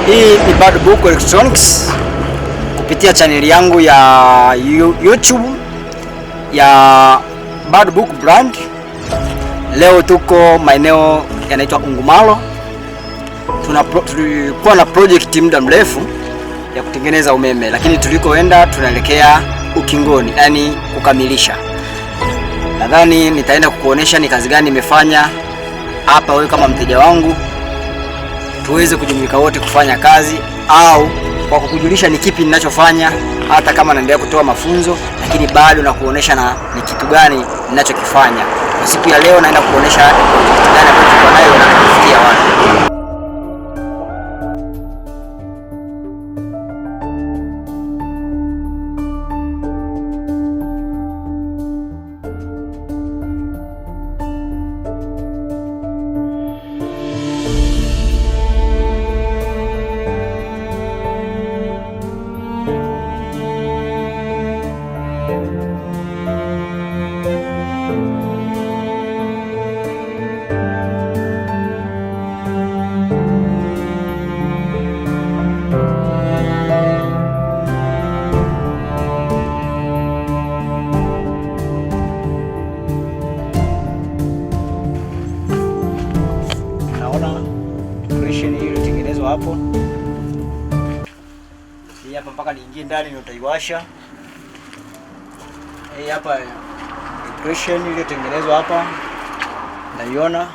Hii ni Bad Book Electronics kupitia chaneli yangu ya YouTube ya Bad Book Brand. Leo tuko maeneo yanaitwa Ungumalo. Tulikuwa na project muda mrefu ya kutengeneza umeme, lakini tulikoenda tunaelekea ukingoni, yani kukamilisha. Nadhani nitaenda kukuonesha ni kazi gani nimefanya hapa, wewe kama mteja wangu tuweze kujumuika wote kufanya kazi, au kwa kukujulisha ni kipi ninachofanya, hata kama naendelea kutoa mafunzo, lakini bado na kuonesha na ni kitu gani ninachokifanya. Kwa siku ya leo naenda kuonesha kitu gani ambacho tuko nayo na kufikia wapi. Hapo hii hapa mpaka niingie ndani ndio utaiwasha. Hii hapa decoration iliyotengenezwa hapa, naiona.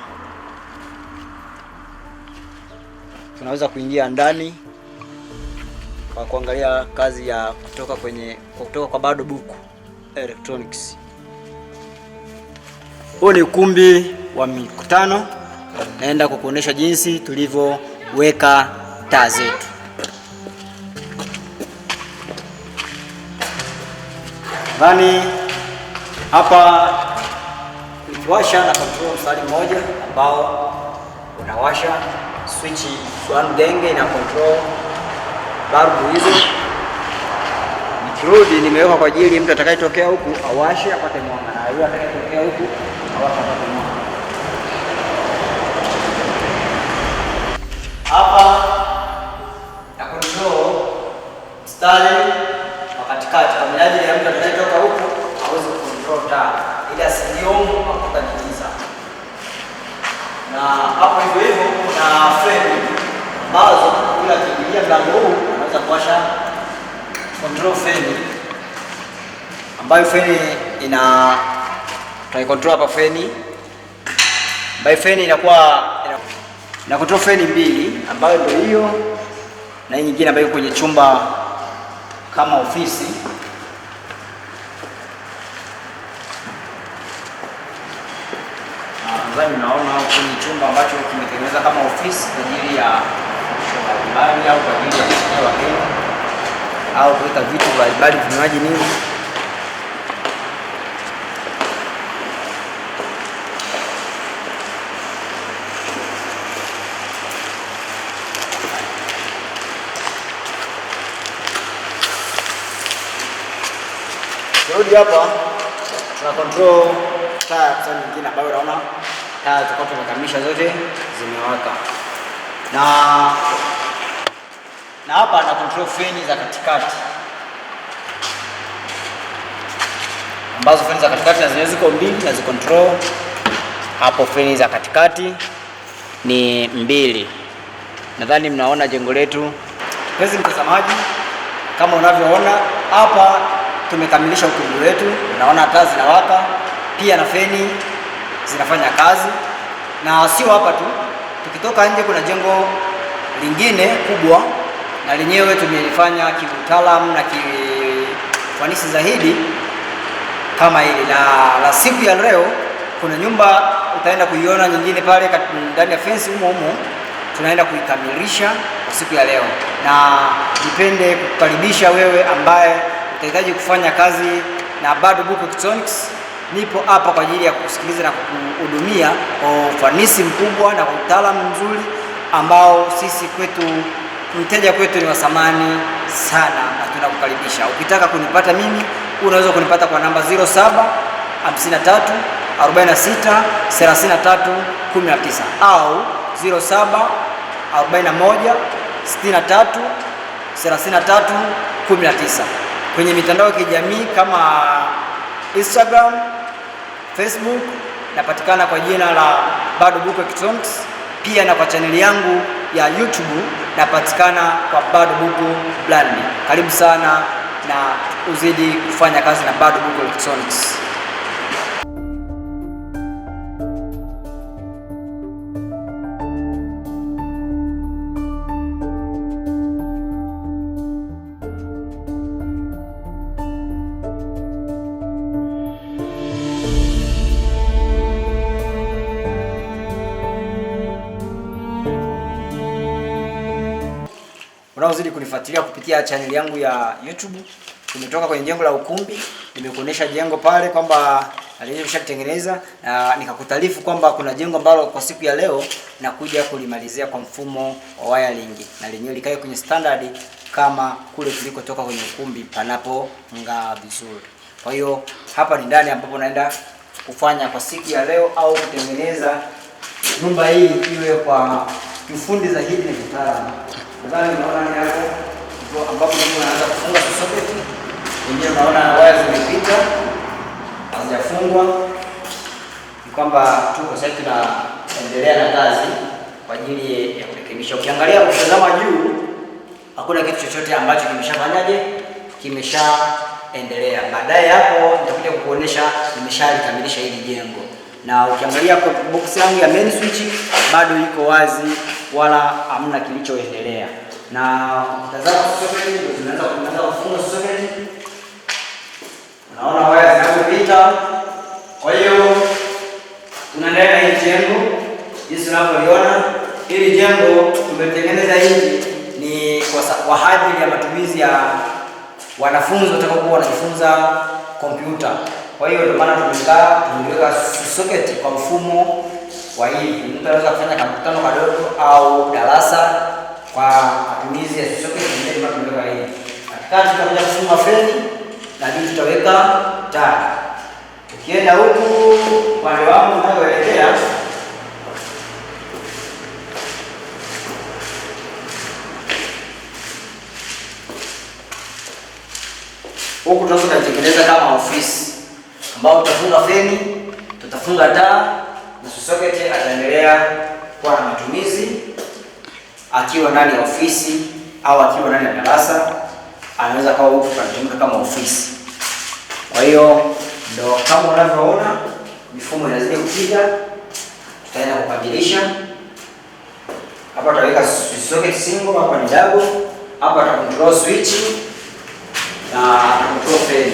Tunaweza kuingia ndani kwa kuangalia kazi ya kutoka kwa Bad Book Electronics. Huu ni ukumbi wa mikutano, naenda kukuonesha jinsi tulivyoweka taa zetu. Ndani hapa ukiwasha na control mstari mmoja ambao unawasha switch one genge na control bulb hizo. Nikirudi nimeweka kwa ajili mtu atakayetokea huku awashe apate mwanga, na yule atakayetokea huku awashe apate mwanga. Hapa na control mstari wa katikati kwa minajili ya mtu atakayetoka huku aweze control taa ili asiliomu akutanikiza. Na hapo hivyo kuna feni ambazo bila kuingilia mlango huu anaweza kuwasha control feni, ambayo feni control hapa feni ambayo feni inakuwa na control feni mbili, ambayo ndio hiyo na hii nyingine ambayo kwenye chumba kama ofisi. Nadhani naona kwenye chumba ambacho kimetengenezwa kama ofisi kwa ajili ya mbalimbali au kwa ajili ya kusikia wageni au kuweka vitu mbalimbali, vinywaji nini. Rudi hapa tuna control taa nyingine ambayo unaona taa ziko tumekamilisha zote zimewaka, na hapa na control feni za katikati, ambazo feni za katikati na ziko mbili na zi control hapo. Feni za katikati ni mbili. Nadhani mnaona jengo letu. Mpenzi mtazamaji, kama unavyoona hapa tumekamilisha ukumbi wetu. Unaona taa zinawaka pia na feni zinafanya kazi, na sio hapa tu, tukitoka nje kuna jengo lingine kubwa, na lenyewe tumelifanya kiutaalamu na kifanisi zaidi kama hili. Na la siku ya leo kuna nyumba utaenda kuiona nyingine pale ndani ya fence humo tunaenda kuikamilisha kwa siku ya leo, na nipende kukaribisha wewe ambaye utahitaji kufanya kazi na Bad Book Electronics. Nipo hapa kwa ajili ya kusikiliza na kukuhudumia kwa ufanisi mkubwa na kwa utaalamu mzuri ambao sisi kwetu, mteja kwetu ni wa thamani sana, na tunakukaribisha. Ukitaka kunipata mimi unaweza kunipata kwa namba 07 53 46 33 19 au 07 41 63 33 19. Kwenye mitandao ya kijamii kama Instagram, Facebook napatikana kwa jina la Bado Buku Electronics. Pia na kwa chaneli yangu ya YouTube napatikana kwa Bado Buku Brand. Karibu sana na uzidi kufanya kazi na Bado Buku Electronics. Unaozidi kunifuatilia kupitia channel yangu ya YouTube. Tumetoka kwenye jengo la ukumbi, nimekuonesha jengo pale kwamba nimeshatengeneza na nikakutaarifu kwamba kuna jengo ambalo kwa siku ya leo nakuja kulimalizia kwa mfumo wa wiring na lenyewe likae kwenye standard kama kule tulikotoka kwenye ukumbi panapo ng'aa vizuri. Kwa hiyo hapa ni ndani ambapo naenda kufanya kwa siku ya leo au kutengeneza nyumba hii iwe kwa kiufundi zaidi na kitaalamu. Nadhani unaona ni hapo ndio ambapo tunaanza kufunga socket. Wenyewe unaona waya zimepita hazijafungwa. Ni kwamba tuko sasa tunaendelea na kazi kwa ajili ya kurekebisha. Ukiangalia ukitazama juu hakuna kitu chochote ambacho kimeshafanyaje, kimeshaendelea. Baadaye hapo nitakuja kukuonesha nimeshalikamilisha hili jengo. Na ukiangalia kwa box yangu ya main switch bado iko wazi wala hamna kilichoendelea. Na tazama socket tunaanza kufunga socket. Unaona waya zinapita. Kwa hiyo tunaendelea na hili jengo. Jinsi unavyoiona hili jengo tumetengeneza hivi ni kwa ajili ya matumizi ya wanafunzi watakaokuwa wanajifunza kompyuta. Kwa hiyo ndio maana tumeweka socket kwa mfumo wa hivi. Mtu anaweza kufanya kamkutano kadogo au darasa kwa matumizi ya socket ndio tumeweka hivi. Katikati tutakuja kufunga feni na juu tutaweka taa. Ukienda huku upande wangu unaoelekea huku tutatengeneza kama ofisi ambao tutafunga feni, tutafunga taa na socket ataendelea kuwa na matumizi akiwa ndani ya ofisi au akiwa ndani ya darasa, anaweza kawa huku kutumika kama ofisi. Kwa hiyo ndio kama unavyoona mifumo inazidi kupiga, tutaenda kukamilisha. Hapa tutaweka socket single, hapa ni double, hapa tuta control switch na control fan.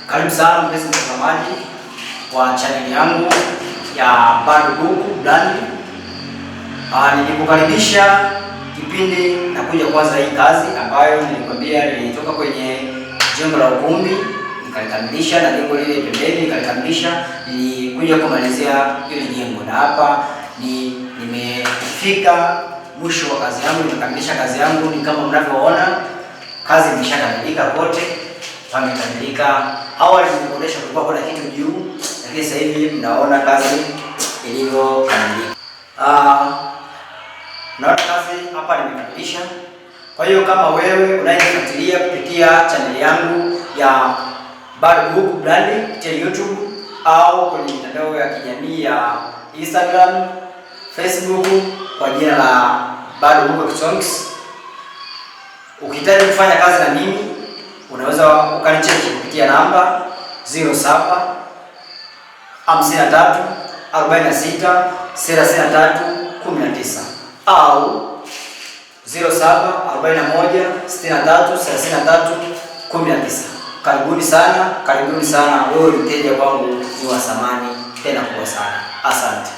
Karibu sana mpenzi mtazamaji wa channel yangu ya Bado Buku Brand. Nilikukaribisha kipindi na kuja kwanza hii kazi ambayo nilikwambia nilitoka kwenye jengo la ukumbi nikalikamilisha na jengo lile pembeni nikalikamilisha, nilikuja kumalizia ile jengo na hapa nimefika mwisho wa kazi yangu, nimekamilisha kazi yangu. Ni kama mnavyoona kazi imeshakamilika kote, pamekamilika. Awali nilikuonesha kulikuwa kuna kitu juu, lakini sasa hivi mnaona kazi ilivyokamilika. Naona kazi hapa nimekamilisha. Kwa hiyo kama wewe unayenifuatilia kupitia channel yangu ya Bado Buku Brand kupitia YouTube au kwenye mitandao ya kijamii ya Instagram, Facebook kwa jina la Bado Buku Electronics, ukihitaji kufanya kazi na mimi unaweza ukanicheki kupitia namba 07 53 46 33 19 au 07 41 63 33 19. Karibuni sana, karibuni sana. Wewe mteja kwangu ni wa thamani tena kubwa sana. Asante.